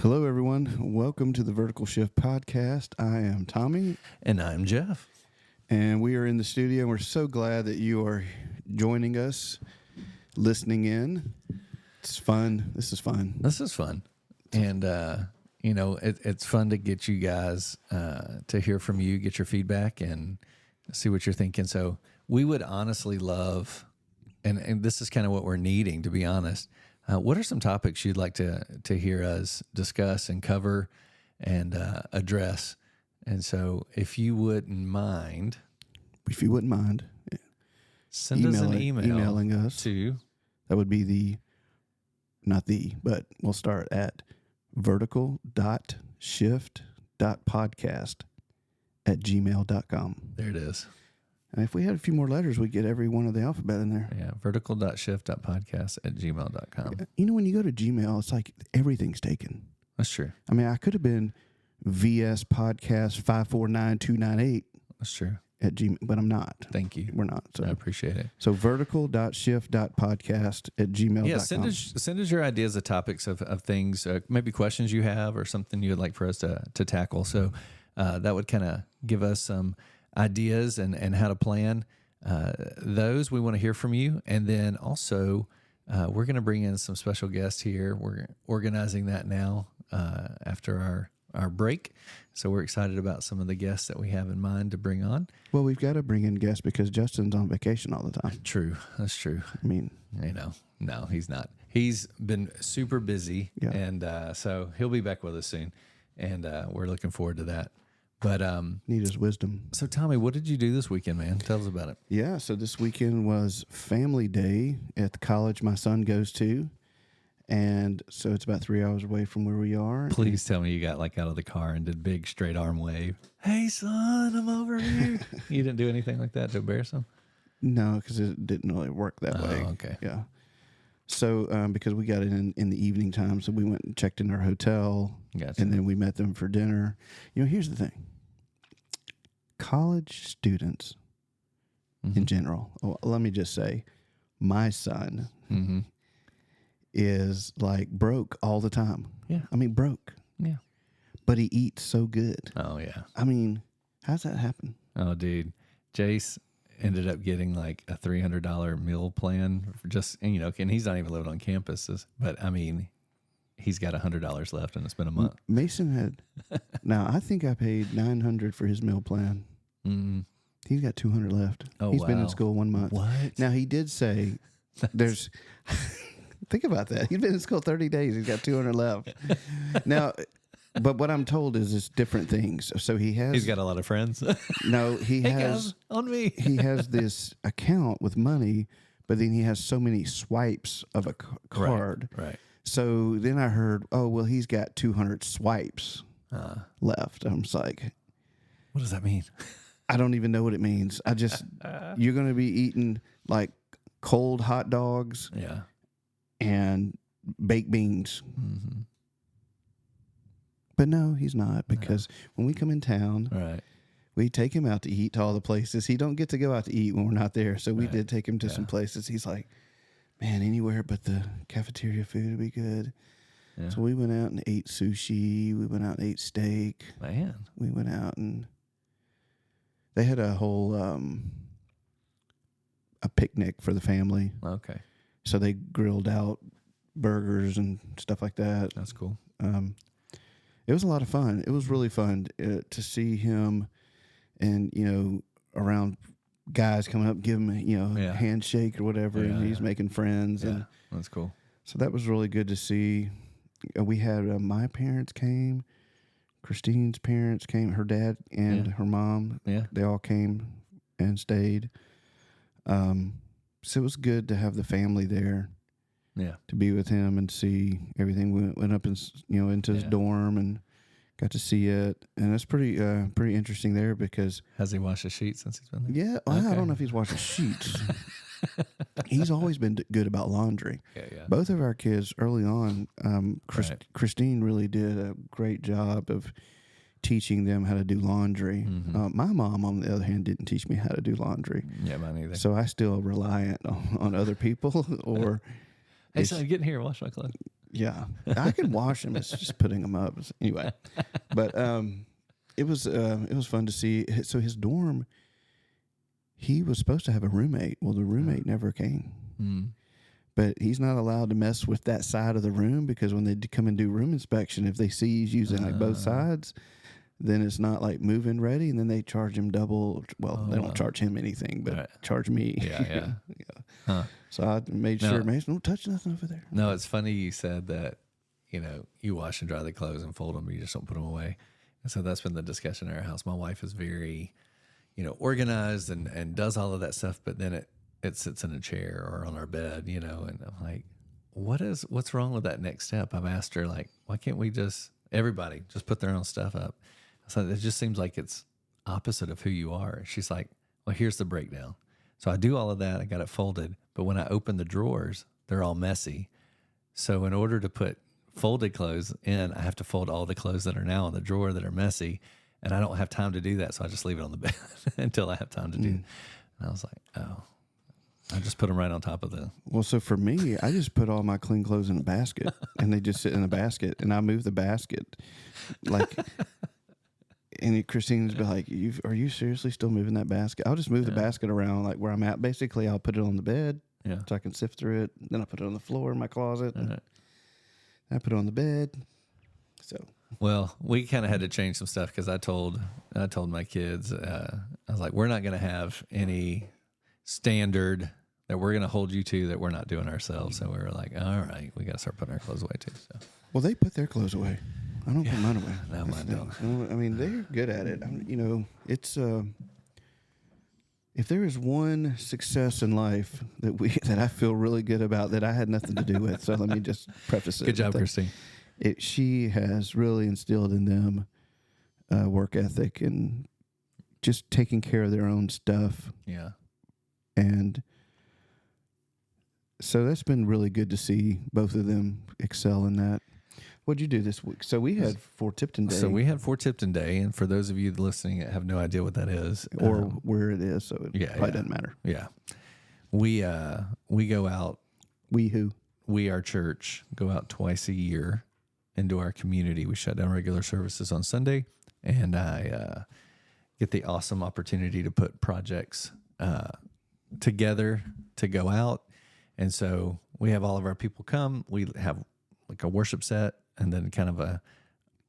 Hello, everyone. Welcome to the Vertical Shift Podcast. I am Tommy. And I'm Jeff. And we are in the studio. We're so glad that you are joining us, listening in. It's fun. This is fun. This is fun. And, it's fun to get you guys to hear from you, get your feedback, and see what you're thinking. So we would honestly love, and this is kind of what we're needing, to be honest. What are some topics you'd like to hear us discuss and cover and address? And so if you wouldn't mind, send us an emailing us to, that would be but we'll start at vertical.shift.podcast@gmail.com. there it is. And if we had a few more letters, we'd get every one of the alphabet in there. Yeah, vertical.shift.podcast@gmail.com. You know, when you go to Gmail, it's like everything's taken. That's true. I mean, I could have been VS Podcast 549298 That's true. at Gmail, but I'm not. Thank you. We're not. So I appreciate it. So vertical.shift.podcast@gmail.com. Yeah, send us your ideas of topics of things, maybe questions you have or something you would like for us to tackle. So that would kind of give us some ideas and how to plan those. We want to hear from you. And then also we're going to bring in some special guests here. We're organizing that now after our break. So we're excited about some of the guests that we have in mind to bring on. Well, we've got to bring in guests because Justin's on vacation all the time. True. That's true. I mean, no, he's not. He's been super busy, yeah. And so he'll be back with us soon, and we're looking forward to that. But need his wisdom. So, Tommy, what did you do this weekend, man? Tell us about it. Yeah, so this weekend was family day at the college my son goes to. And so it's about 3 hours away from where we are. Please tell me you got out of the car and did big straight arm wave. Hey, son, I'm over here. You didn't do anything like that to embarrass him? No, because it didn't really work that way. Okay. Yeah. So because we got in the evening time, so we went and checked in our hotel. Gotcha. And then we met them for dinner. You know, here's the thing. College students in general, let me just say, my son is like broke all the time. Yeah. I mean, broke. Yeah. But he eats so good. Oh, yeah. I mean, how's that happen? Oh, dude. Jace ended up getting like a $300 meal plan for and he's not even living on campus. But I mean, he's got $100 left and it's been a month. Mason had, now I think I paid $900 for his meal plan. Mm-hmm. He's got $200 left. Oh, He's been in school 1 month. What? Now he did say there's, think about that. He's been in school 30 days. He's got $200 left. Now, but what I'm told is it's different things. So he's got a lot of friends. No, he hey has guys, on me. he has this account with money, but then he has so many swipes of a card. Right. So then I heard, oh, well, he's got 200 swipes left. I'm just like, what does that mean? I don't even know what it means. I just, you're going to be eating like cold hot dogs Yeah. and baked beans. Mm-hmm. But no, he's not, because when we come in town, Right. we take him out to eat to all the places. He don't get to go out to eat when we're not there. So we did take him to some places. He's like, man, anywhere but the cafeteria food would be good. Yeah. So we went out and ate sushi. We went out and ate steak. Man. We went out and they had a whole a picnic for the family. Okay. So they grilled out burgers and stuff like that. That's cool. It was a lot of fun. It was really fun to see him and, around guys coming up, give him a handshake or whatever, and he's making friends. Yeah, and that's cool. So that was really good to see. We had my parents came, Christine's parents came, her dad and her mom. Yeah, they all came and stayed. So it was good to have the family there. Yeah, to be with him and see everything. We went up and into his dorm and got to see it, and that's pretty interesting there because has he washed the sheets since he's been there? Yeah, well, I don't know if he's washed the sheets. He's always been good about laundry. Yeah. Both of our kids early on, Christine really did a great job of teaching them how to do laundry. Mm-hmm. My mom, on the other hand, didn't teach me how to do laundry. Yeah, mine either. So I still reliant on other people or. Hey, son, get in here, wash my clothes. Yeah, I can wash them. It's just putting them up anyway. But it was fun to see. So his dorm, he was supposed to have a roommate. Well, the roommate never came. Mm. But he's not allowed to mess with that side of the room because when they come and do room inspection, if they see he's using like both sides, then it's not like move-in ready, and then they charge him double. Well, they don't charge him anything, but charge me. Yeah. Huh. So I made sure, Mason, don't touch nothing over there. No, it's funny you said that, you wash and dry the clothes and fold them, you just don't put them away. And so that's been the discussion in our house. My wife is very, organized and does all of that stuff, but then it sits in a chair or on our bed, and I'm like, what's wrong with that next step? I've asked her, like, why can't we everybody just put their own stuff up? So it just seems like it's opposite of who you are. She's like, well, here's the breakdown. So I do all of that. I got it folded. But when I open the drawers, they're all messy. So in order to put folded clothes in, I have to fold all the clothes that are now in the drawer that are messy. And I don't have time to do that. So I just leave it on the bed until I have time to do it. And I was like, oh, I just put them right on top of the. Well, so for me, I just put all my clean clothes in a basket and they just sit in a basket, and I move the basket like. And Christine's be like, are you seriously still moving that basket? I'll just move the basket around like where I'm at. Basically, I'll put it on the bed so I can sift through it. Then I put it on the floor in my closet. And I put it on the bed. So. Well, we kind of had to change some stuff because I told my kids, I was like, we're not going to have any standard that we're going to hold you to that we're not doing ourselves. So we were like, all right, we got to start putting our clothes away too. So. Well, they put their clothes away. I don't put mine away. No, mine don't. I mean, they're good at it. It's if there is one success in life that I feel really good about that I had nothing to do with. So let me just preface it. Good job, Christine. She has really instilled in them work ethic and just taking care of their own stuff. Yeah. And so that's been really good to see both of them excel in that. What'd you do this week? So we had Fort Tipton Day. Day, and for those of you listening that have no idea what that is, or where it is, so it probably doesn't matter. Yeah, we go out. We, our church, go out twice a year into our community. We shut down regular services on Sunday, and I get the awesome opportunity to put projects together to go out, and so we have all of our people come. We have like a worship set. And then kind of a,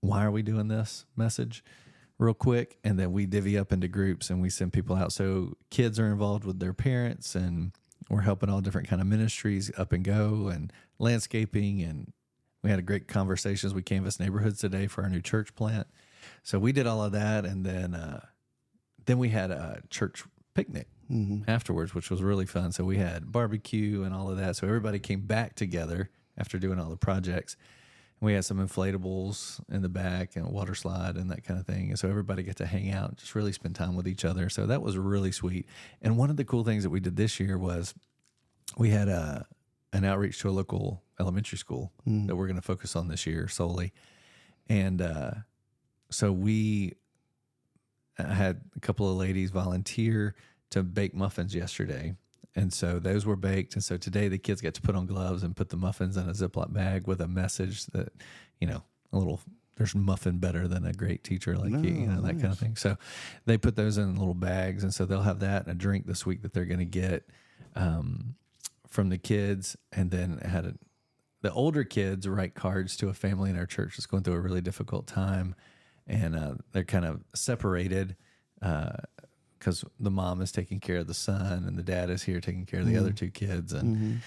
why are we doing this message real quick? And then we divvy up into groups and we send people out. So kids are involved with their parents, and we're helping all different kind of ministries up and go and landscaping. And we had a great conversations. We canvassed neighborhoods today for our new church plant. So we did all of that. And then we had a church picnic afterwards, which was really fun. So we had barbecue and all of that. So everybody came back together after doing all the projects. We had some inflatables in the back and a water slide and that kind of thing. And so everybody got to hang out and just really spend time with each other. So that was really sweet. And one of the cool things that we did this year was we had an outreach to a local elementary school that we're going to focus on this year solely. And so I had a couple of ladies volunteer to bake muffins yesterday. And so those were baked. And so today the kids got to put on gloves and put the muffins in a Ziploc bag with a message that, there's muffin better than a great teacher like you, that kind of thing. So they put those in little bags. And so they'll have that and a drink this week that they're going to get from the kids. And then the older kids write cards to a family in our church that's going through a really difficult time. And they're kind of separated because the mom is taking care of the son and the dad is here taking care of the other two kids. And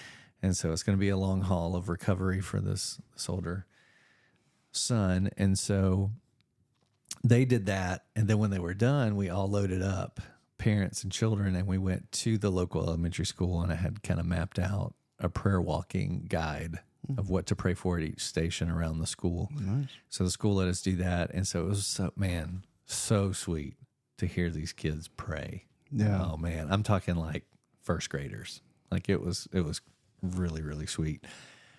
so it's going to be a long haul of recovery for this older son. And so they did that. And then when they were done, we all loaded up, parents and children, and we went to the local elementary school, and I had kind of mapped out a prayer walking guide of what to pray for at each station around the school. Nice. So the school let us do that. And so it was so sweet to hear these kids pray. Yeah. Oh man, I'm talking like first graders. Like it was really, really sweet.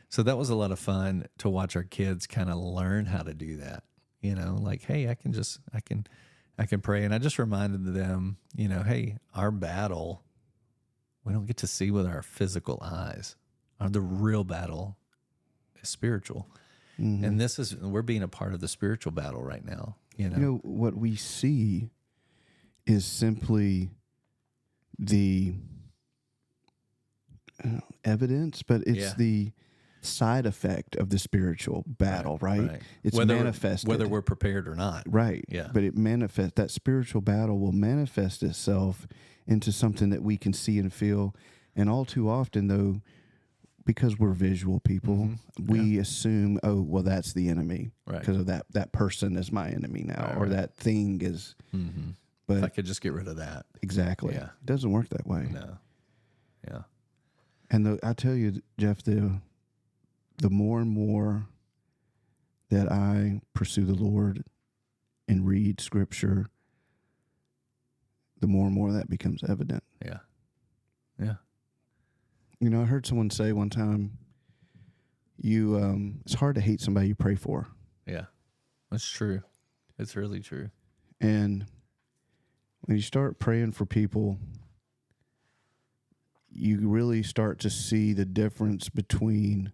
So that was a lot of fun to watch our kids kind of learn how to do that. Like, hey, I can pray. And I just reminded them, hey, our battle, we don't get to see with our physical eyes. The real battle is spiritual. And we're being a part of the spiritual battle right now. You know, what we see is simply the evidence, but it's the side effect of the spiritual battle, right? It's manifested. Whether we're prepared or not. Right. Yeah. But that spiritual battle will manifest itself into something that we can see and feel. And all too often, though, because we're visual people, we assume, oh, well, that's the enemy. Right. Because of that person is my enemy now, or that thing is. But if I could just get rid of that. Exactly. Yeah. It doesn't work that way. No. Yeah. And I tell you, Jeff, the more and more that I pursue the Lord and read Scripture, the more and more that becomes evident. Yeah. Yeah. You know, I heard someone say one time, it's hard to hate somebody you pray for. Yeah. That's true. It's really true. And when you start praying for people, you really start to see the difference between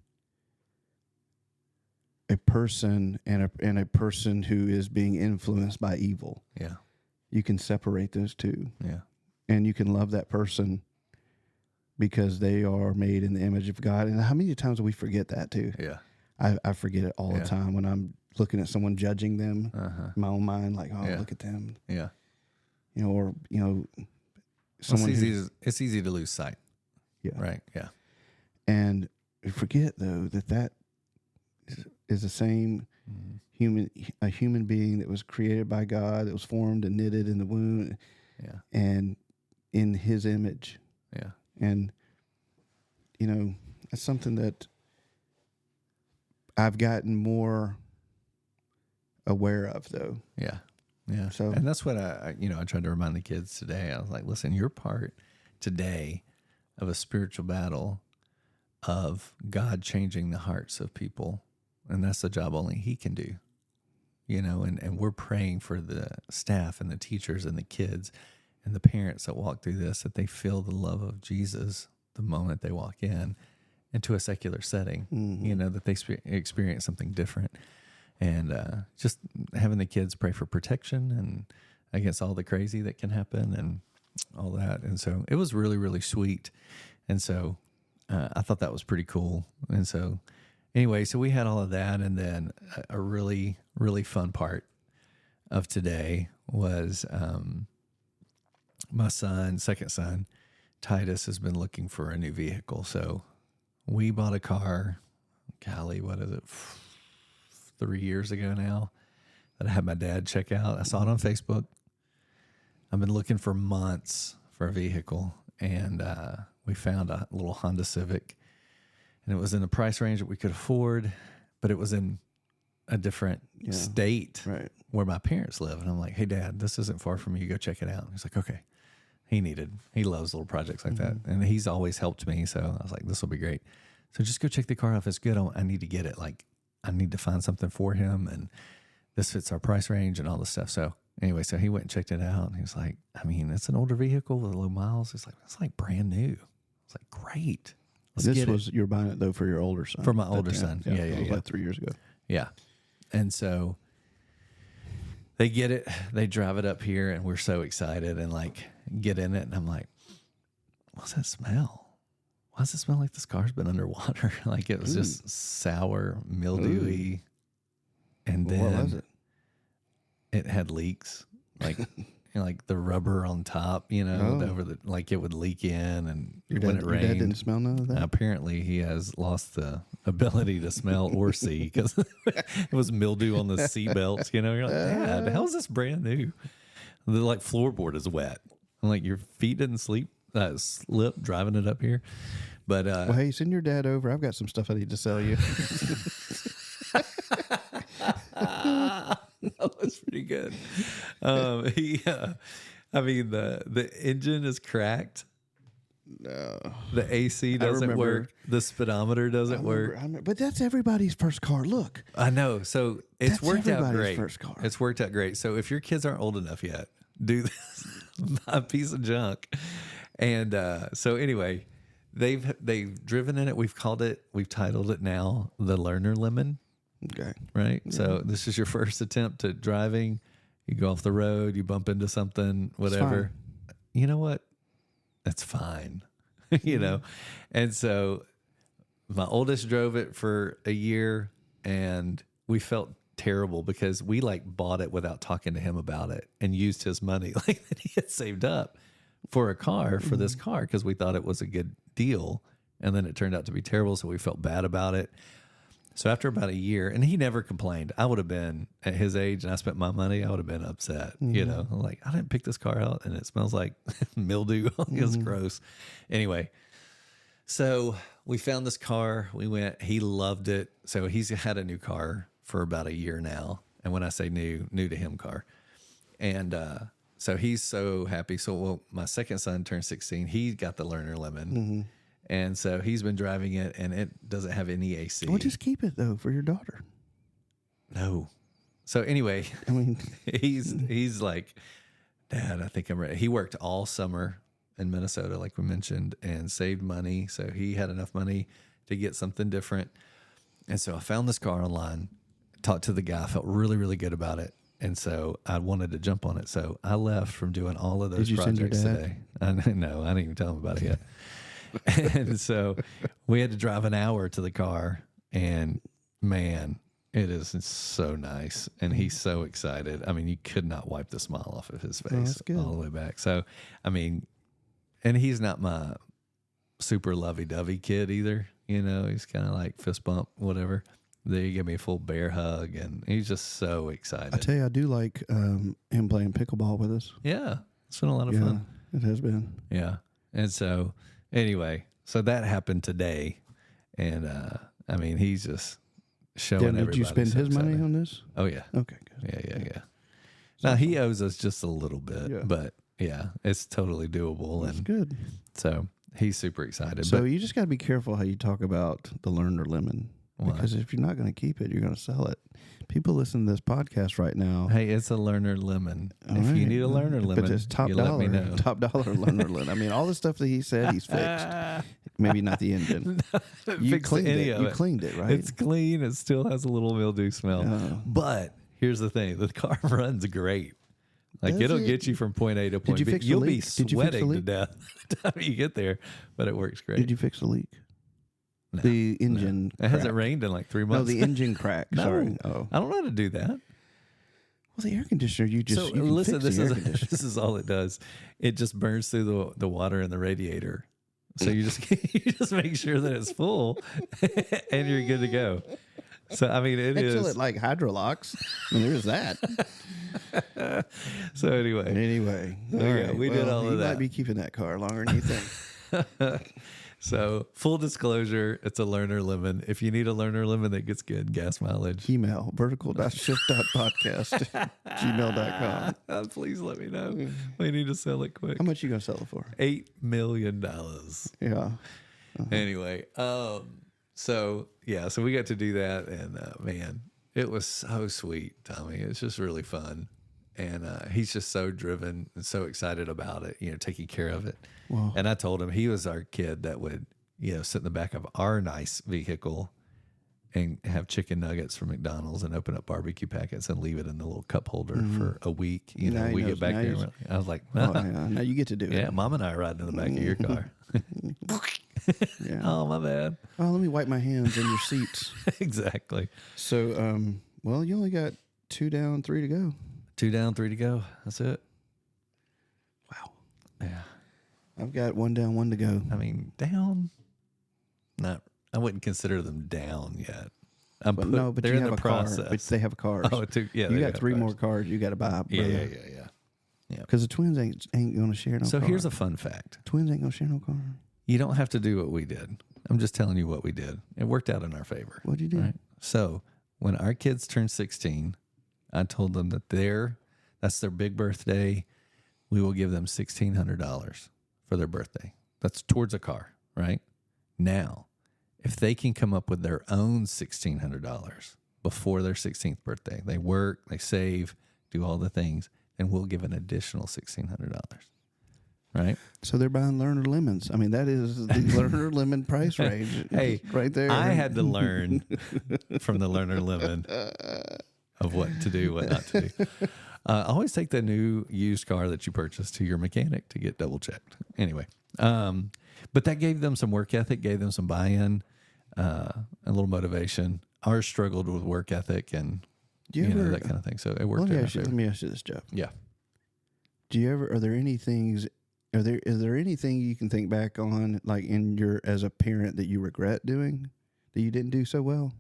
a person and a person who is being influenced by evil. Yeah. You can separate those two. Yeah. And you can love that person because they are made in the image of God. And how many times do we forget that too? Yeah. I forget it all the time when I'm looking at someone, judging them in my own mind, like, oh, look at them. Yeah. You know, or, you know, someone it's easy to lose sight. Yeah. Right. Yeah. And we forget, though, that is the same a human being that was created by God, that was formed and knitted in the womb, and in His image. Yeah. And, you know, that's something that I've gotten more aware of, though. Yeah. Yeah. So, and that's what I tried to remind the kids today. I was like, listen, you're part today of a spiritual battle of God changing the hearts of people. And that's the job only He can do, you know, and we're praying for the staff and the teachers and the kids and the parents that walk through this, that they feel the love of Jesus the moment they walk in into a secular setting, you know, that they experience something different. And just having the kids pray for protection and against all the crazy that can happen and all that. And so it was really, really sweet. And so I thought that was pretty cool. And so anyway, so we had all of that. And then a really, really fun part of today was my second son, Titus, has been looking for a new vehicle. So we bought a car, golly, what is it, 3 years ago now, that I had my dad check out. I saw it on Facebook. I've been looking for months for a vehicle, and we found a little Honda Civic, and it was in a price range that we could afford, but it was in a different state where my parents live. And I'm like, hey, Dad, this isn't far from you. Go check it out. And he's like, okay. He loves little projects like that. And he's always helped me. So I was like, this will be great. So just go check the car out. If it's good, I need to get it. Like, I need to find something for him, and this fits our price range and all this stuff. So anyway, so he went and checked it out, and he was like, I mean, it's an older vehicle with low miles. It's like brand new. It's like, great. You're buying it though for your older son. For my older son. Yeah. It was like 3 years ago. Yeah. And so they get it, they drive it up here, and we're so excited and like get in it. And I'm like, what's that smell? Why does it smell like this car's been underwater? Like it was just sour, mildewy. And then what was it? It had leaks, like like the rubber on top, over the, like it would leak in, and when it rained, your dad didn't smell none of that. Apparently, he has lost the ability to smell or see because it was mildew on the seat belts. You're like, Dad, how is this brand new? The like floorboard is wet. I'm like, your feet didn't slip driving it up here. But well, hey, send your dad over. I've got some stuff I need to sell you. That was pretty good. The engine is cracked. No. The AC doesn't work. The speedometer doesn't work. But that's everybody's first car. Look. I know. So it's worked out great. First car. It's worked out great. So if your kids aren't old enough yet, do this. Buy a piece of junk. And so anyway, they've driven in it. We've titled it now the Learner Lemon. Okay. Right. Yeah. So this is your first attempt at driving. You go off the road, you bump into something, whatever. You know what? That's fine. You know? And so my oldest drove it for a year and we felt terrible because we like bought it without talking to him about it and used his money like that he had saved up for a car for this car because we thought it was a good deal. And then it turned out to be terrible. So we felt bad about it. So after about a year, and he never complained. I would have been at his age and I spent my money, I would have been upset. You know, like I didn't pick this car out and it smells like mildew. It was gross. Anyway, so we found this car. We went, he loved it. So he's had a new car for about a year now. And when I say new to him car. And so he's so happy. So my second son turned 16. He got the Learner Lemon. And so he's been driving it, and it doesn't have any AC. Well, just keep it, though, for your daughter. No. So anyway, I mean, he's like, Dad, I think I'm ready. He worked all summer in Minnesota, like we mentioned, and saved money. So he had enough money to get something different. And so I found this car online, talked to the guy, felt really, really good about it. And so I wanted to jump on it. So I left from doing all of those projects today. No, I didn't even tell him about it yet. And so we had to drive an hour to the car, and man, it is so nice. And he's so excited. I mean, you could not wipe the smile off of his face all the way back. So, I mean, and he's not my super lovey-dovey kid either. You know, he's kind of like fist bump, whatever. They give me a full bear hug, and he's just so excited. I tell you, I do like him playing pickleball with us. Yeah, it's been a lot of fun. It has been. Yeah. And so anyway, so that happened today. And I mean, he's just showing everybody. Did you spend his money on this? Oh, yeah. Okay, good. Yeah. Now, he owes us just a little bit, but yeah, it's totally doable. That's and good. So he's super excited. So you just got to be careful how you talk about the Learner Lemon. Why? Because if you're not going to keep it, you're going to sell it. People listen to this podcast right now. Hey, it's a Learner Lemon. If you need a Learner Lemon, but it's top you dollar, let me know. Top dollar Learner Lemon. I mean, all the stuff that he said he's fixed. Maybe not the engine. You cleaned it. You cleaned it, right? It's clean. It still has a little mildew smell. Oh. But here's the thing: the car runs great. Like it'll get you from point A to point B. You'll be sweating to death by the time you get there, but it works great. Did you fix the leak? No, the engine. No. It hasn't rained in like 3 months. No, the engine crack. No, sorry. Oh, I don't know how to do that. Well, the air conditioner, you can listen. Fix This is all it does. It just burns through the water in the radiator. So you just make sure that it's full, and you're good to go. So I mean, Until it like hydrolocks. I mean, there's that. So anyway, we did all of that. You might be keeping that car longer than you think. So full disclosure, it's a Learner Lemon. If you need a Learner Lemon that gets good gas mileage, email vertical.shift.podcast@gmail.com. Please let me know. We need to sell it quick. How much are you going to sell it for? $8 million. Yeah. Uh-huh. Anyway, so we got to do that, and man, it was so sweet, Tommy. It's just really fun. And he's just so driven and so excited about it, taking care of it. Wow. And I told him he was our kid that would, sit in the back of our nice vehicle and have chicken nuggets from McDonald's and open up barbecue packets and leave it in the little cup holder for a week. We get back there. I was like, now you get to do it. Yeah, Mom and I are riding in the back of your car. Yeah. Oh, my bad. Oh, let me wipe my hands in your seats. Exactly. So, you only got 2 down, 3 to go. 2 down, 3 to go. That's it. Wow. Yeah. I've got 1 down, 1 to go. I mean, down. I wouldn't consider them down yet. But they're you in have the a process. car. But they have cars. Oh, you got 3 more cars you got to buy. Yeah. Because the twins ain't going to share no car. So here's a fun fact. Twins ain't going to share no car. You don't have to do what we did. I'm just telling you what we did. It worked out in our favor. What did you do? Right? So when our kids turned 16, I told them that that's their big birthday. We will give them $1,600 for their birthday. That's towards a car, right? Now, if they can come up with their own $1,600 before their 16th birthday, they work, they save, do all the things, and we'll give an additional $1,600. right? So they're buying Lerner lemons. I mean, that is the Lerner lemon price range. Hey, right there. I had to learn from the Lerner lemon of what to do, what not to do. Always take the new used car that you purchase to your mechanic to get double checked. Anyway, but that gave them some work ethic, gave them some buy-in, a little motivation. Ours struggled with work ethic and that kind of thing. So it worked. Let me ask you this, Jeff. Yeah. Are there any things? Is there anything you can think back on, like as a parent, that you regret doing that you didn't do so well?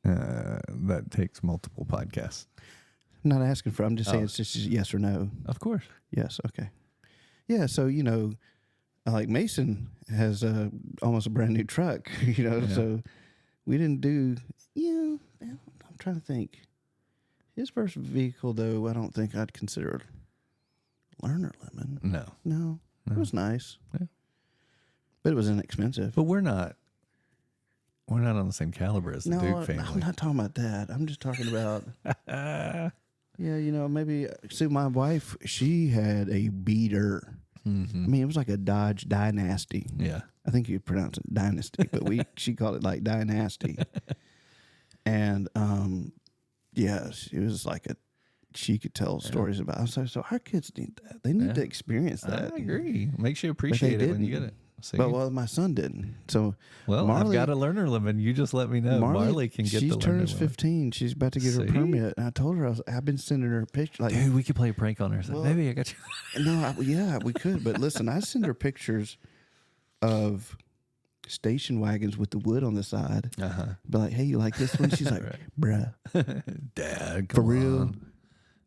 That takes multiple podcasts. I'm not asking for. I'm just saying it's just yes or no. Of course. Yes. Okay. Yeah. So like Mason has almost a brand new truck. So we didn't do. I'm trying to think. His first vehicle, though, I don't think I'd consider Lerner lemon. No, it was nice. Yeah. But it was inexpensive. But we're not on the same caliber as the Duke family. I'm not talking about that. I'm just talking about maybe my wife, she had a beater. Mm-hmm. I mean, it was like a Dodge Dynasty. Yeah. I think you pronounce it Dynasty, but she called it like Dynasty. And it was like she could tell stories about it. So our kids need that. They need to experience that. I agree. Makes you appreciate it when you get it. See? But my son didn't. So I've got a Lerner lemon. You just let me know. Marley can get the Lerner lemon. She turns 15. She's about to get her permit. And I told her I've been sending her pictures. Like, dude, we could play a prank on her. Maybe I got you. No, we could. But listen, I send her pictures of station wagons with the wood on the side. Be like, hey, you like this one? She's like, bruh, Dad, for real? on.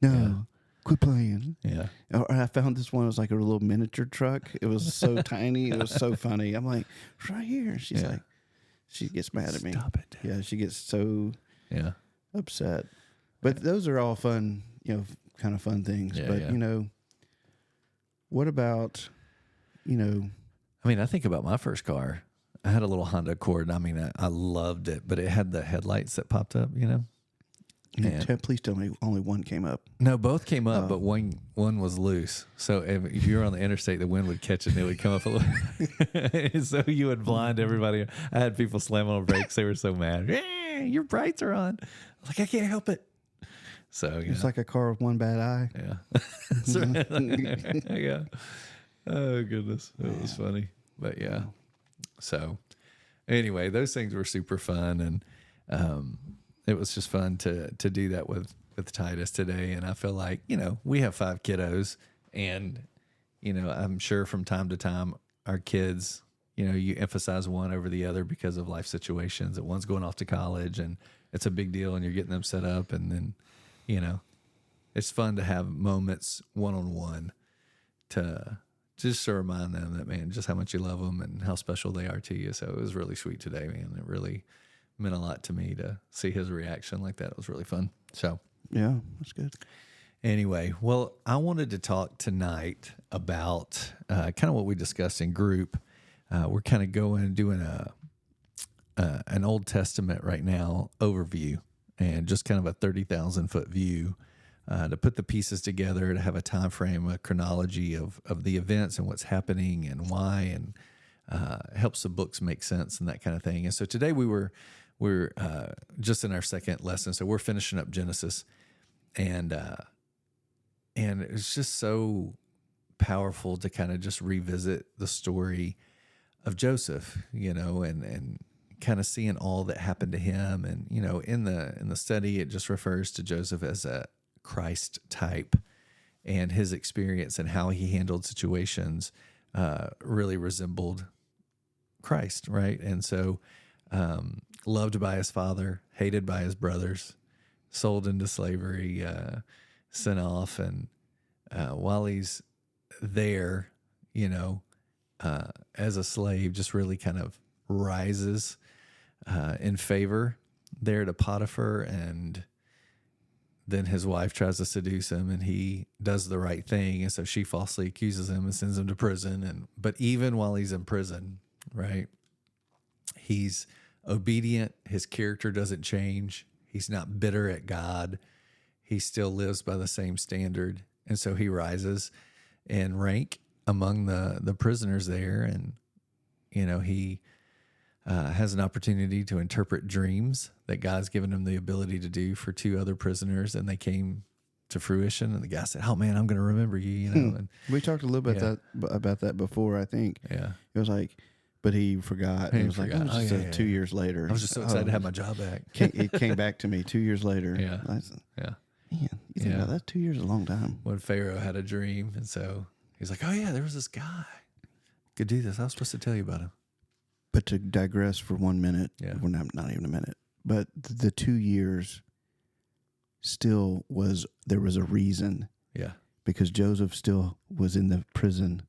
No, quit playing. Yeah. Or I found this one. It was like a little miniature truck. It was so tiny. It was so funny. I'm like, it's right here. She's like, she gets mad at me. Stop it. Yeah, she gets so upset. But those are all fun, kind of fun things. But what about, I mean, I think about my first car. I had a little Honda Accord. I mean, I loved it, but it had the headlights that popped up, Please tell me only one came up. No, both came up, but one was loose. So if you were on the interstate, the wind would catch it and it would come up a little. So you would blind everybody. I had people slam on brakes. They were so mad. Your brights are on. I was like, I can't help it. So it's like a car with one bad eye. Yeah. Yeah. Oh, goodness. It was funny. But yeah. So anyway, those things were super fun. And it was just fun to do that with Titus today. And I feel like, we have 5 kiddos. And, I'm sure from time to time, our kids, you emphasize one over the other because of life situations. That one's going off to college and it's a big deal and you're getting them set up. And then, it's fun to have moments one-on-one to just to remind them that, man, just how much you love them and how special they are to you. So it was really sweet today, man. It really meant a lot to me to see his reaction like that. It was really fun. So yeah, that's good. Anyway, well, I wanted to talk tonight about kind of what we discussed in group. We're kind of doing an Old Testament right now overview and just kind of a 30,000 foot view to put the pieces together, to have a time frame, a chronology of the events and what's happening and why, and helps the books make sense and that kind of thing. And so today we're just in our second lesson, so we're finishing up Genesis, and it's just so powerful to kind of just revisit the story of Joseph, and kind of seeing all that happened to him. And in the study, it just refers to Joseph as a Christ type, and his experience and how he handled situations really resembled Christ, right? And so loved by his father, hated by his brothers, sold into slavery, sent off, and while he's there, as a slave, just really kind of rises in favor there to Potiphar, and then his wife tries to seduce him, and he does the right thing, and so she falsely accuses him and sends him to prison. But even while he's in prison, right, he's obedient. His character doesn't change. He's not bitter at God. He still lives by the same standard, and so he rises in rank among the prisoners there, and he has an opportunity to interpret dreams that God's given him the ability to do for 2 other prisoners, and they came to fruition. And the guy said, "Oh man, I'm going to remember you." And we talked a little bit about that before. I think it was like, but he forgot. It was like, 2 years later. I was just so excited to have my job back. It came back to me 2 years later. Yeah. Man, you think about that? 2 years is a long time. When Pharaoh had a dream, and so he's like, "Oh yeah, there was this guy could do this. I was supposed to tell you about him." But to digress for 1 minute, well, not even a minute, but the 2 years still there was a reason. Yeah. Because Joseph still was in the prison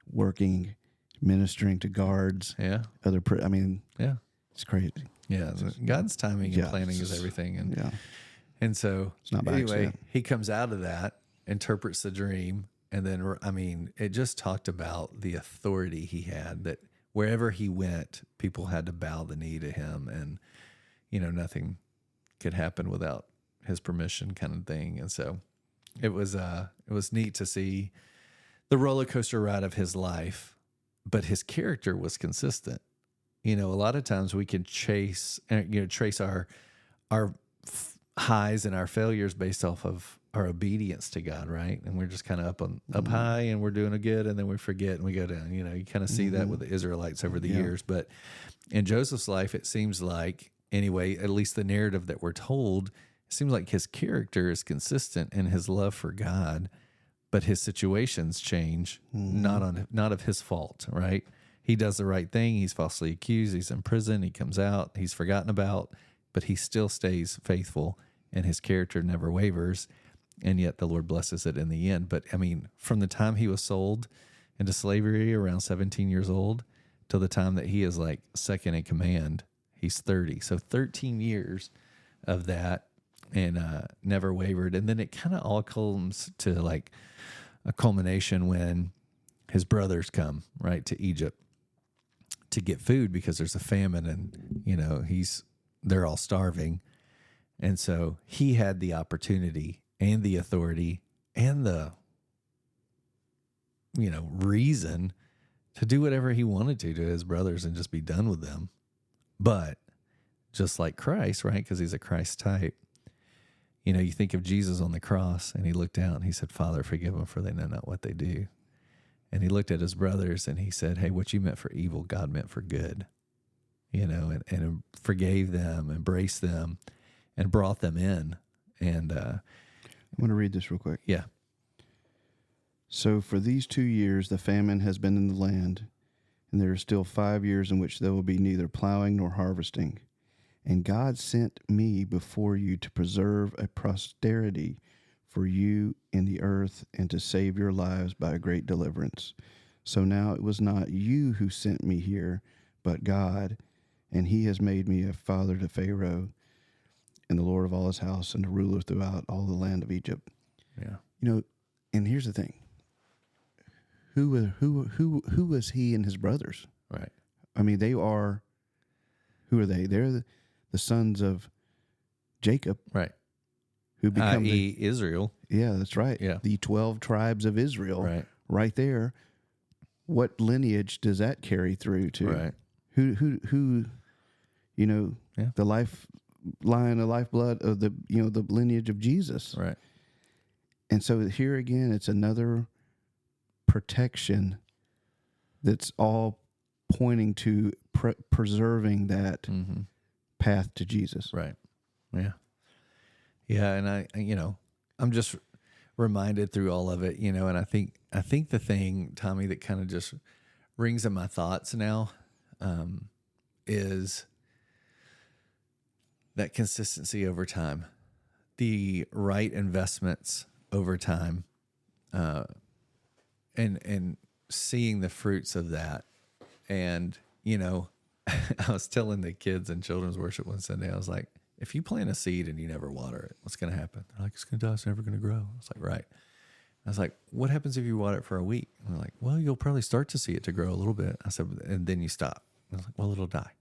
working, ministering to guards. Yeah. It's crazy. Yeah. God's timing and planning is everything. And so it's not by anyway, accident. he comes out of that, interprets the dream. And then, it just talked about the authority he had, that wherever he went, people had to bow the knee to him, and, nothing could happen without his permission, kind of thing. And so it was neat to see the roller coaster ride of his life, but his character was consistent. A lot of times we can trace our highs and our failures based off of our obedience to God, right? And we're just kind of up high, and we're doing good, and then we forget and we go down. You kind of see that with the Israelites over the years. But in Joseph's life, it seems like, anyway, at least the narrative that we're told, it seems like his character is consistent in his love for God, but his situations change, not of his fault, right? He does the right thing. He's falsely accused. He's in prison. He comes out. He's forgotten about, but he still stays faithful, and his character never wavers. And yet the Lord blesses it in the end. But from the time he was sold into slavery around 17 years old till the time that he is like second in command, he's 30. So 13 years of that, and never wavered. And then it kind of all comes to like a culmination when his brothers come, right, to Egypt to get food because there's a famine, and, they're all starving. And so he had the opportunity and the authority and the, reason to do whatever he wanted to his brothers and just be done with them. But just like Christ, right? Because he's a Christ type. You think of Jesus on the cross, and he looked out and he said, "Father, forgive them, for they know not what they do." And he looked at his brothers and he said, "Hey, what you meant for evil, God meant for good." And forgave them, embraced them, and brought them in. And I'm going to read this real quick. Yeah. So for these 2 years, the famine has been in the land, and there are still 5 years in which there will be neither plowing nor harvesting. And God sent me before you to preserve a posterity for you in the earth, and to save your lives by a great deliverance. So now it was not you who sent me here, but God, and he has made me a father to Pharaoh, and the Lord of all his house, and a ruler throughout all the land of Egypt. Yeah. And here's the thing. Who was he and his brothers? Right. Who are they? They're the sons of Jacob. Right. Who become Israel. Yeah, that's right. Yeah. The 12 tribes of Israel. Right there. What lineage does that carry through to? Right. Who the lifeblood of the lineage of Jesus. Right. And so here again, it's another protection that's all pointing to preserving that path to Jesus. Right. Yeah. Yeah. And I'm just reminded through all of it, and I think the thing, Tommy, that kind of just rings in my thoughts now, is that consistency over time, the right investments over time, and seeing the fruits of that. And, I was telling the kids in children's worship one Sunday, I was like, if you plant a seed and you never water it, what's going to happen? They're like, it's going to die. It's never going to grow. I was like, right. I was like, what happens if you water it for a week? And they're like, well, you'll probably start to see it to grow a little bit. I said, and then you stop. I was like, well, it'll die.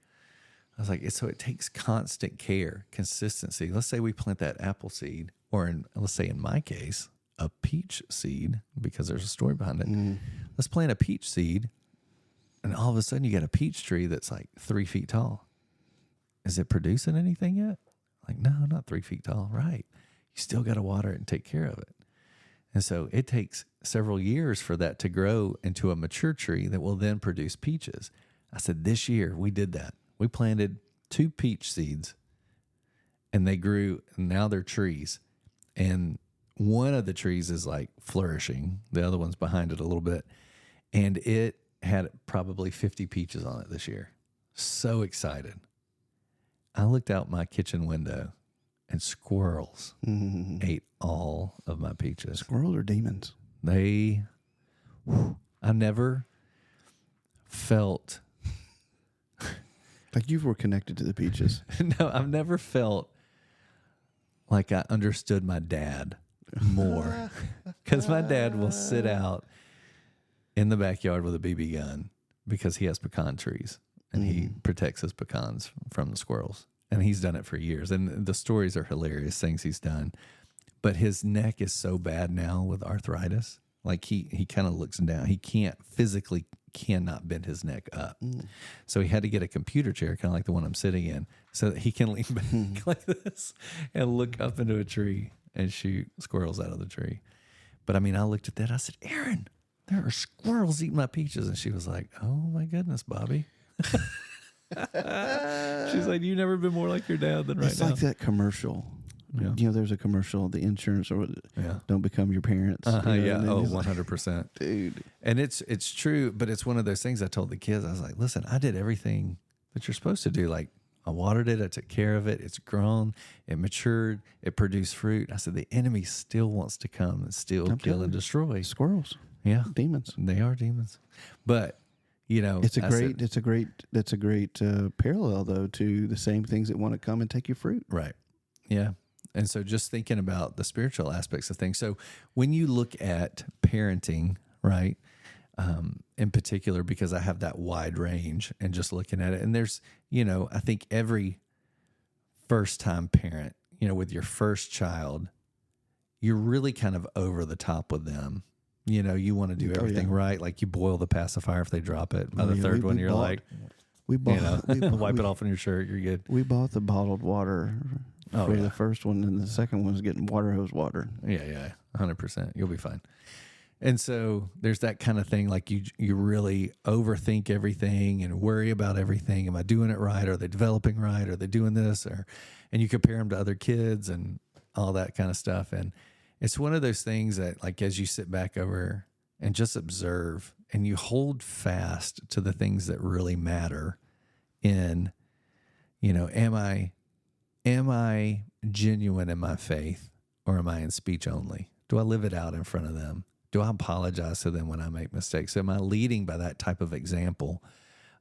I was like, so it takes constant care, consistency. Let's say we plant that apple seed, or let's say in my case, a peach seed, because there's a story behind it. let's plant a peach seed. And all of a sudden you got a peach tree that's like 3 feet tall. Is it producing anything yet? Like, no, not 3 feet tall. Right. You still got to water it and take care of it. And so it takes several years for that to grow into a mature tree that will then produce peaches. I said, this year we did that. We planted 2 peach seeds and they grew, and now they're trees. And one of the trees is like flourishing. The other one's behind it a little bit. And it had probably 50 peaches on it this year. So excited. I looked out my kitchen window and squirrels ate all of my peaches. Squirrels are demons. I never felt like you were connected to the peaches. No, I've never felt like I understood my dad more, because my dad will sit out in the backyard with a BB gun because he has pecan trees and he protects his pecans from the squirrels. And he's done it for years. And the stories are hilarious, things he's done. But his neck is so bad now with arthritis. Like he kind of looks down. He cannot bend his neck up. So he had to get a computer chair, kind of like the one I'm sitting in, so that he can lean back like this and look up into a tree and shoot squirrels out of the tree. But I mean, I looked at that. I said, Erin, there are squirrels eating my peaches. And she was like, oh my goodness, Bobby. She's like, you've never been more like your dad than right now. It's like that commercial. Yeah. You know, there's a commercial, the insurance or don't become your parents. Yeah. Oh, 100%. Dude. And it's true, but it's one of those things I told the kids. I was like, listen, I did everything that you're supposed to do. Like, I watered it. I took care of it. It's grown. It matured. It produced fruit. I said, the enemy still wants to come and steal, kill, and destroy. Squirrels. Yeah. Demons. They are demons. But, you know, that's a great parallel though to the same things that want to come and take your fruit. Right. Yeah. And so just thinking about the spiritual aspects of things. So when you look at parenting, right, in particular, because I have that wide range and just looking at it, and there's, you know, I think every first time parent, you know, with your first child, you're really kind of over the top with them. You know, you want to do everything right. Like you boil the pacifier if they drop it. By the third one, you're like, wipe it off on your shirt. You're good. We bought the bottled water for the first one, and the second one's getting water hose water. Yeah, 100%. You'll be fine. And so there's that kind of thing. Like you really overthink everything and worry about everything. Am I doing it right? Are they developing right? Are they doing this? And you compare them to other kids and all that kind of stuff. And it's one of those things that, like, as you sit back over and just observe and you hold fast to the things that really matter in, you know, am I genuine in my faith, or am I in speech only? Do I live it out in front of them? Do I apologize to them when I make mistakes? Am I leading by that type of example?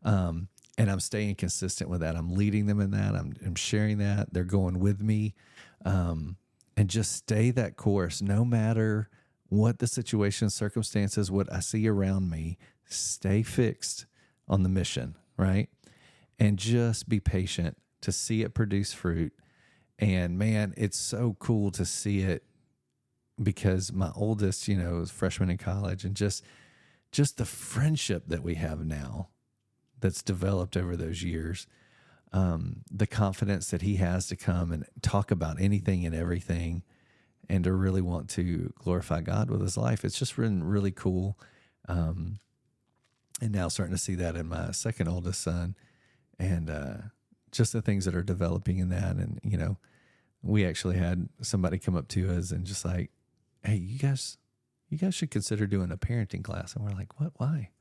And I'm staying consistent with that. I'm leading them in that. I'm sharing that. They're going with me. And just stay that course, no matter what the situation, circumstances, what I see around me. Stay fixed on the mission, right? And just be patient to see it produce fruit. And man, it's so cool to see it, because my oldest, you know, is freshman in college, and just the friendship that we have now that's developed over those years, the confidence that he has to come and talk about anything and everything and to really want to glorify God with his life. It's just been really cool. And now starting to see that in my second oldest son, and just the things that are developing in that. And, you know, we actually had somebody come up to us and just like, hey, you guys should consider doing a parenting class. And we're like, what? Why?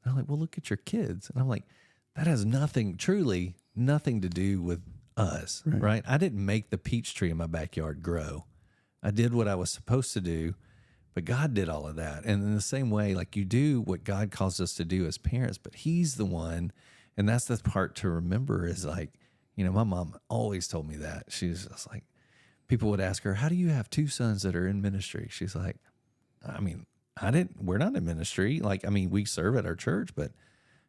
And they're like, well, look at your kids. And I'm like, that has truly nothing to do with us, right? I didn't make the peach tree in my backyard grow. I did what I was supposed to do, but God did all of that. And in the same way, like, you do what God calls us to do as parents, but he's the one. And that's the part to remember is, like, you know, my mom always told me that. She's just like, people would ask her, how do you have 2 sons that are in ministry? She's like, I mean, we're not in ministry. Like, I mean, we serve at our church, but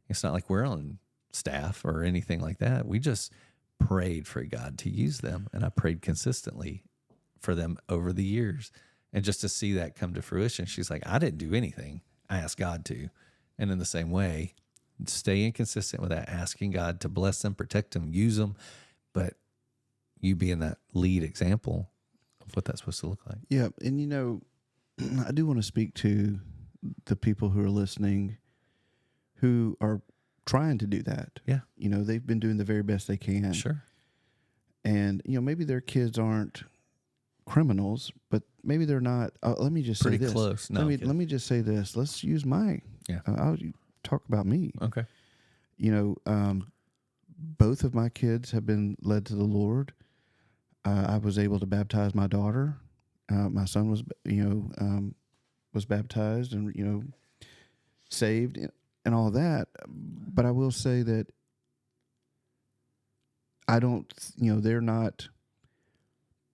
it's not like we're on staff or anything like that. We just prayed for God to use them. And I prayed consistently for them over the years. And just to see that come to fruition, she's like, I didn't do anything. ask God to. And in the same way, stay inconsistent with that, asking God to bless them, protect them, use them, but you being that lead example of what that's supposed to look like. Yeah. And, I do want to speak to the people who are listening who are trying to do that. Yeah. They've been doing the very best they can. Sure. And, maybe their kids aren't criminals, but maybe they're not. Let me just pretty say this. Close. No, let me just say this. Let's use my. Yeah. I'll talk about me. Okay. Both of my kids have been led to the Lord. I was able to baptize my daughter. My son was baptized and saved and all that. But I will say that I don't. They're not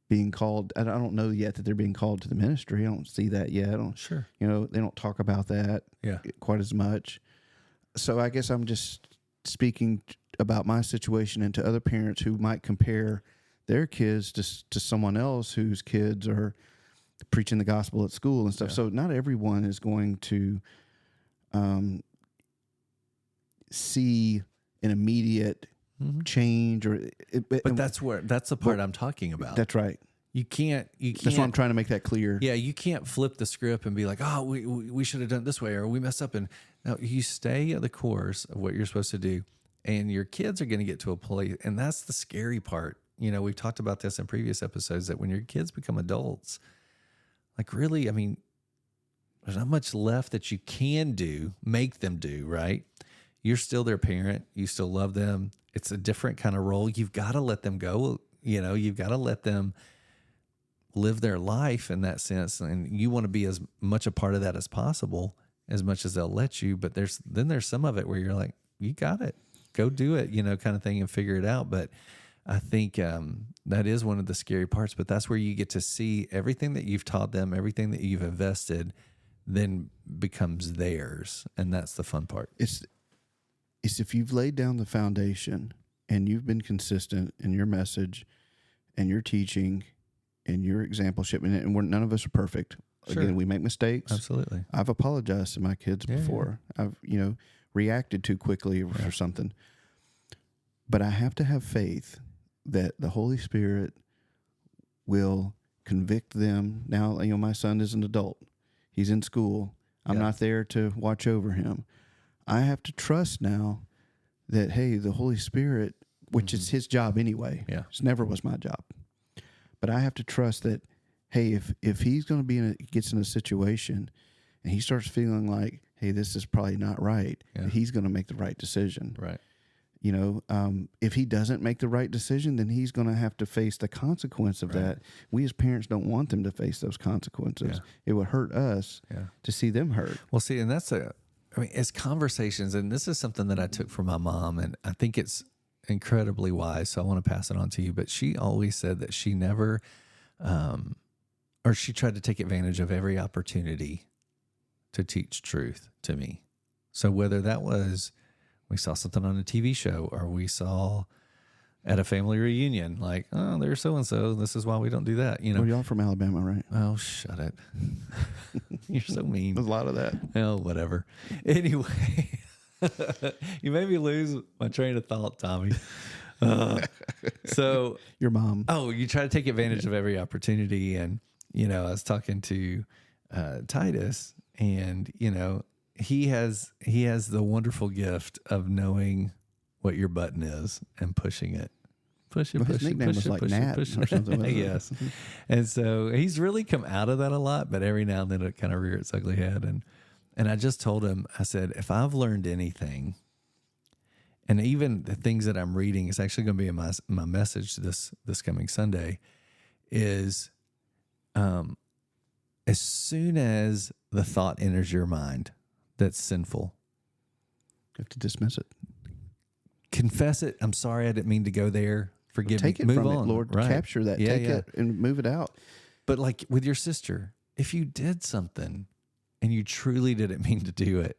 being called. I don't know yet that they're being called to the ministry. I don't see that yet. Sure. They don't talk about that. Yeah. Quite as much. So I guess I'm just speaking about my situation and to other parents who might compare their kids to someone else whose kids are preaching the gospel at school and stuff. Yeah. So not everyone is going to see an immediate change but that's the part I'm talking about. That's right. You can't. That's why I'm trying to make that clear. Yeah, you can't flip the script and be like, "Oh, we should have done it this way," or "We messed up." And no, you stay at the course of what you're supposed to do, and your kids are going to get to a place, and that's the scary part. We've talked about this in previous episodes that when your kids become adults, like really, I mean, there's not much left that you can do, make them do. Right? You're still their parent. You still love them. It's a different kind of role. You've got to let them go. You've got to let them live their life in that sense, and you want to be as much a part of that as possible, as much as they'll let you. But there's some of it where you're like, you got it, go do it, kind of thing, and figure it out. But I think that is one of the scary parts. But that's where you get to see everything that you've taught them, everything that you've invested, then becomes theirs, and that's the fun part. It's if you've laid down the foundation and you've been consistent in your message and your teaching and your exampleship, and none of us are perfect. Sure. Again, we make mistakes. Absolutely. I've apologized to my kids before. Yeah. I've, reacted too quickly or something. But I have to have faith that the Holy Spirit will convict them. Now, my son is an adult. He's in school. I'm not there to watch over him. I have to trust now that, hey, the Holy Spirit, which is his job anyway. Yeah. It never was my job. But I have to trust that, hey, if he's going to be gets in a situation and he starts feeling like, hey, this is probably not right, he's going to make the right decision. Right. If he doesn't make the right decision, then he's going to have to face the consequence of that. We as parents don't want them to face those consequences. Yeah. It would hurt us to see them hurt. Well, see, and it's conversations, and this is something that I took from my mom, and I think it's incredibly wise, so I want to pass it on to you. But she always said that she never, or she tried to take advantage of every opportunity to teach truth to me. So whether that was we saw something on a TV show, or we saw at a family reunion, like, oh, there's so-and-so, this is why we don't do that. Well, y'all from Alabama, right? Oh, shut it. You're so mean. There's a lot of that. Oh, whatever. Anyway. You made me lose my train of thought, Tommy. So your mom. Oh, you try to take advantage of every opportunity, and I was talking to Titus, and he has the wonderful gift of knowing what your button is and pushing it. Push it, his nickname was like Nat or something. Yes, and so he's really come out of that a lot, but every now and then it kind of rears its ugly head. And I just told him, I said, if I've learned anything, and even the things that I'm reading, it's actually going to be in my message this coming Sunday, is as soon as the thought enters your mind that's sinful, you have to dismiss it. Confess it. I'm sorry, I didn't mean to go there. Forgive me. Take it from it, Lord. Right. Capture that. Take it and move it out. But like with your sister, if you did something and you truly didn't mean to do it,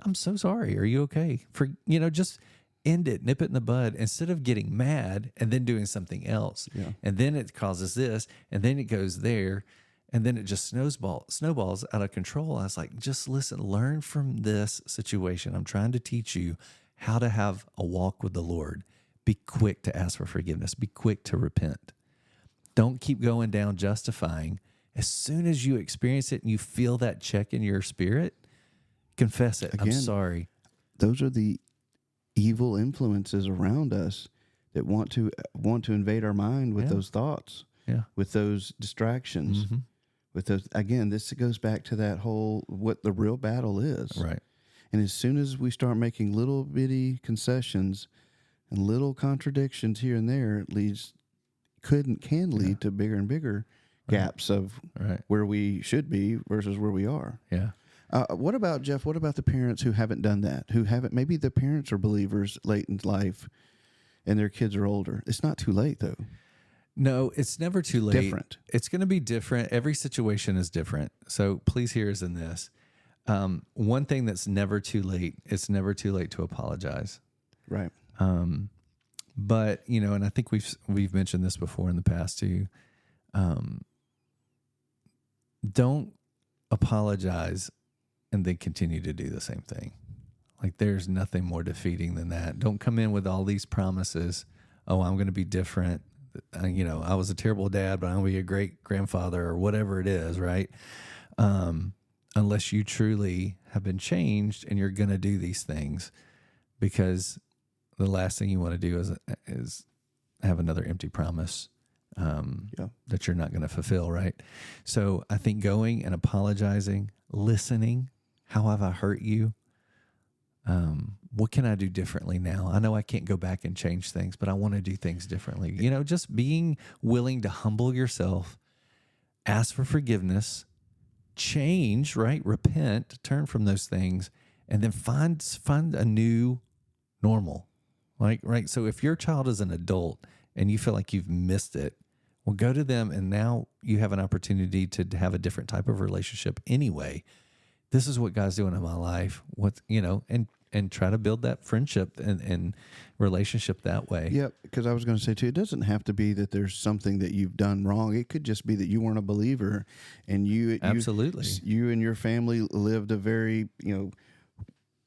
I'm so sorry. Are you okay? Just end it, nip it in the bud, instead of getting mad and then doing something else. Yeah. And then it causes this, and then it goes there. And then it just snowballs out of control. I was like, just listen, learn from this situation. I'm trying to teach you how to have a walk with the Lord. Be quick to ask for forgiveness. Be quick to repent. Don't keep going down justifying. As soon as you experience it and you feel that check in your spirit, confess it. Again, I'm sorry. Those are the evil influences around us that want to invade our mind with those thoughts, with those distractions, with those. Again, this goes back to that whole what the real battle is, right? And as soon as we start making little bitty concessions and little contradictions here and there, it can lead to bigger and bigger gaps of where we should be versus where we are. Yeah. What about, Jeff, what about the parents who haven't done that, maybe the parents are believers late in life and their kids are older? It's not too late, though. No, it's never too late. Different. It's going to be different. Every situation is different. So please hear us in this. One thing that's never too late, it's never too late to apologize. Right. But, and I think we've mentioned this before in the past too. Don't apologize and then continue to do the same thing. Like there's nothing more defeating than that. Don't come in with all these promises. Oh, I'm going to be different. I was a terrible dad, but I'm going to be a great grandfather or whatever it is, right? Unless you truly have been changed and you're going to do these things, because the last thing you want to do is have another empty promise that you're not going to fulfill, right? So I think going and apologizing, listening, how have I hurt you? What can I do differently now? I know I can't go back and change things, but I want to do things differently. Just being willing to humble yourself, ask for forgiveness, change, right? Repent, turn from those things, and then find a new normal. Like, right. So if your child is an adult and you feel like you've missed it, well, go to them, and now you have an opportunity to have a different type of relationship anyway. This is what God's doing in my life. And try to build that friendship and relationship that way. Yeah, because I was going to say too, it doesn't have to be that there's something that you've done wrong. It could just be that you weren't a believer, and you and your family lived a very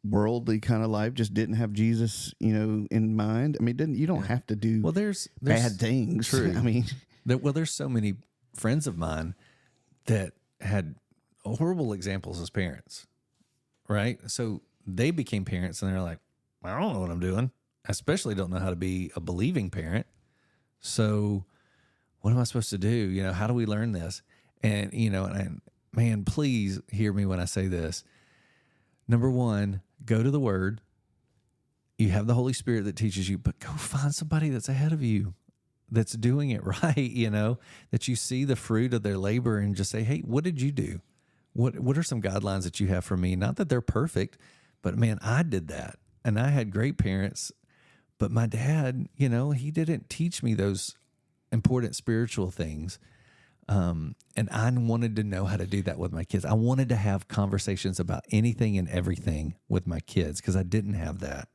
worldly kind of life, just didn't have Jesus in mind. I mean, you don't have to do there's bad things. True. I mean, there's so many friends of mine that had horrible examples as parents, right? So they became parents and they're like, I don't know what I'm doing. I especially don't know how to be a believing parent. So what am I supposed to do? How do we learn this? And, and man, please hear me when I say this. Number one, go to the Word. You have the Holy Spirit that teaches you, but go find somebody that's ahead of you, that's doing it right, that you see the fruit of their labor and just say, hey, what did you do? What are some guidelines that you have for me? Not that they're perfect, but man, I did that. And I had great parents, but my dad, he didn't teach me those important spiritual things. And I wanted to know how to do that with my kids. I wanted to have conversations about anything and everything with my kids because I didn't have that.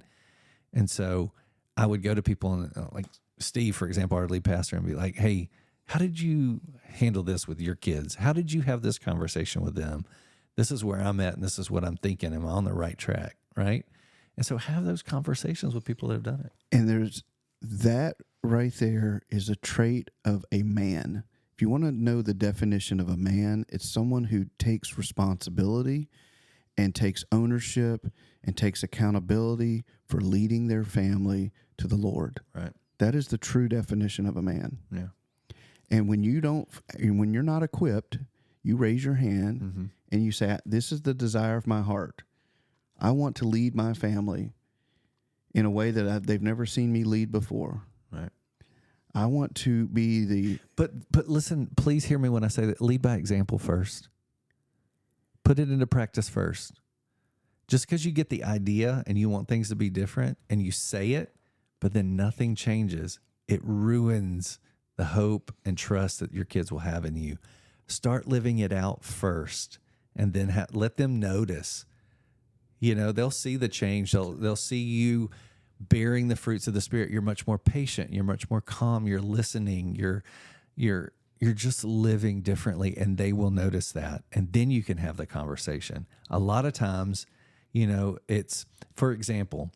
And so I would go to people like Steve, for example, our lead pastor, and be like, hey, how did you handle this with your kids? How did you have this conversation with them? This is where I'm at, and this is what I'm thinking. Am I on the right track, right? And so have those conversations with people that have done it. And there's that right there is a trait of a man. If you want to know the definition of a man, it's someone who takes responsibility and takes ownership and takes accountability for leading their family to the Lord. Right. That is the true definition of a man. Yeah. And when you're not equipped, you raise your hand and you say, this is the desire of my heart. I want to lead my family in a way that they've never seen me lead before. Right. I want to be the... But listen, please hear me when I say that. Lead by example first. Put it into practice first. Just because you get the idea and you want things to be different and you say it, but then nothing changes, it ruins the hope and trust that your kids will have in you. Start living it out first, and then let them notice. They'll see the change. They'll see you bearing the fruits of the Spirit. You're much more patient. You're much more calm. You're listening. You're you're just living differently, and they will notice that. And then you can have the conversation. A lot of times, it's, for example,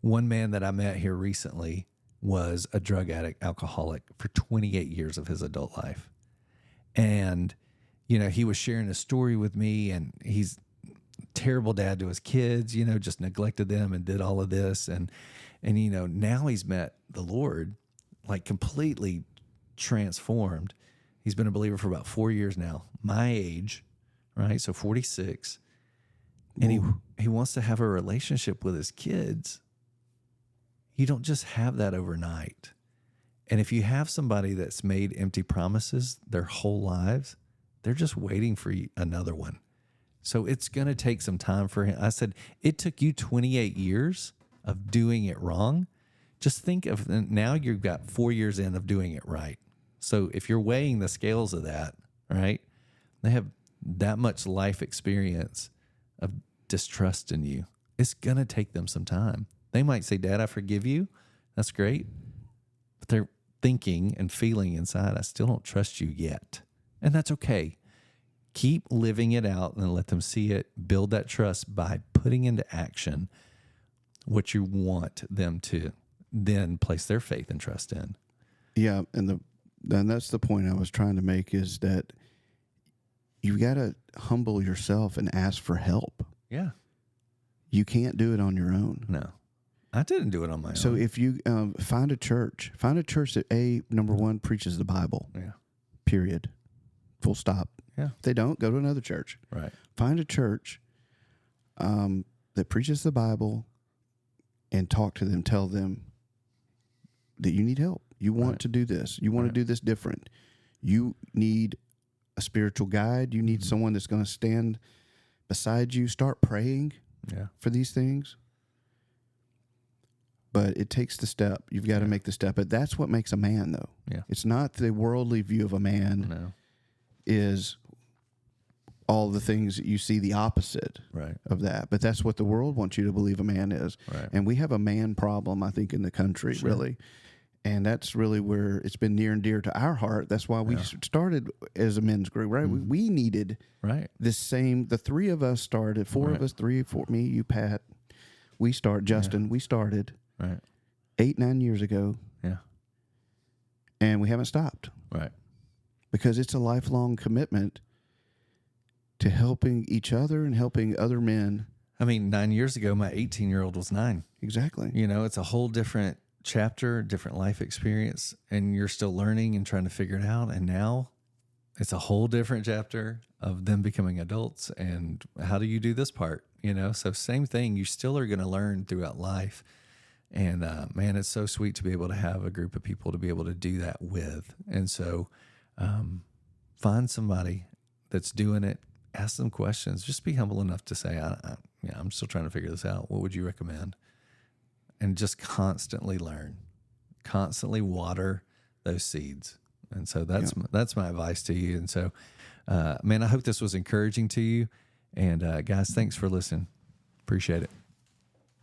one man that I met here recently was a drug addict, alcoholic for 28 years of his adult life. And, he was sharing a story with me, and he's a terrible dad to his kids, just neglected them and did all of this. And now he's met the Lord, like completely transformed. He's been a believer for about 4 years now, my age, right? So 46. And he wants to have a relationship with his kids. You don't just have that overnight. And if you have somebody that's made empty promises their whole lives, they're just waiting for another one. So it's going to take some time for him. I said, it took you 28 years of doing it wrong. Just think of, now you've got 4 years in of doing it right. So if you're weighing the scales of that, right, they have that much life experience of distrust in you. It's going to take them some time. They might say, Dad, I forgive you. That's great. But they're thinking and feeling inside, I still don't trust you yet. And that's okay. Keep living it out and let them see it. Build that trust by putting into action what you want them to then place their faith and trust in. Yeah, and that's the point I was trying to make, is that you got to humble yourself and ask for help. Yeah. You can't do it on your own. No. I didn't do it on my own. So if you find a church that number one, preaches the Bible. Yeah. Period. Full stop. Yeah. If they don't, go to another church. Right. Find a church that preaches the Bible, and talk to them. Tell them that you need help. You want to do this. You want to do this different. You need a spiritual guide. You need someone that's going to stand beside you. Start praying for these things. But it takes the step. You've got to make the step. But that's what makes a man, though. Yeah. It's not the worldly view of a man is all the things that you see the opposite of that. But that's what the world wants you to believe a man is. Right. And we have a man problem, I think, in the country, really. And that's really where it's been near and dear to our heart. That's why we started as a men's group, right? Mm-hmm. We needed this same, the three of us started, four of us, me, you, Pat. We Justin, we started 8-9 years ago. Yeah. And we haven't stopped. Right. Because it's a lifelong commitment to helping each other and helping other men. I mean, 9 years ago, my 18-year-old was 9. Exactly. It's a whole different chapter, different life experience, and you're still learning and trying to figure it out. And now it's a whole different chapter of them becoming adults. And how do you do this part? So same thing, you still are going to learn throughout life. And man, it's so sweet to be able to have a group of people to be able to do that with. And so find somebody that's doing it, ask them questions, just be humble enough to say, I'm still trying to figure this out. What would you recommend? And just constantly learn, constantly water those seeds. And so that's my advice to you. And so, man, I hope this was encouraging to you. And guys, thanks for listening. Appreciate it.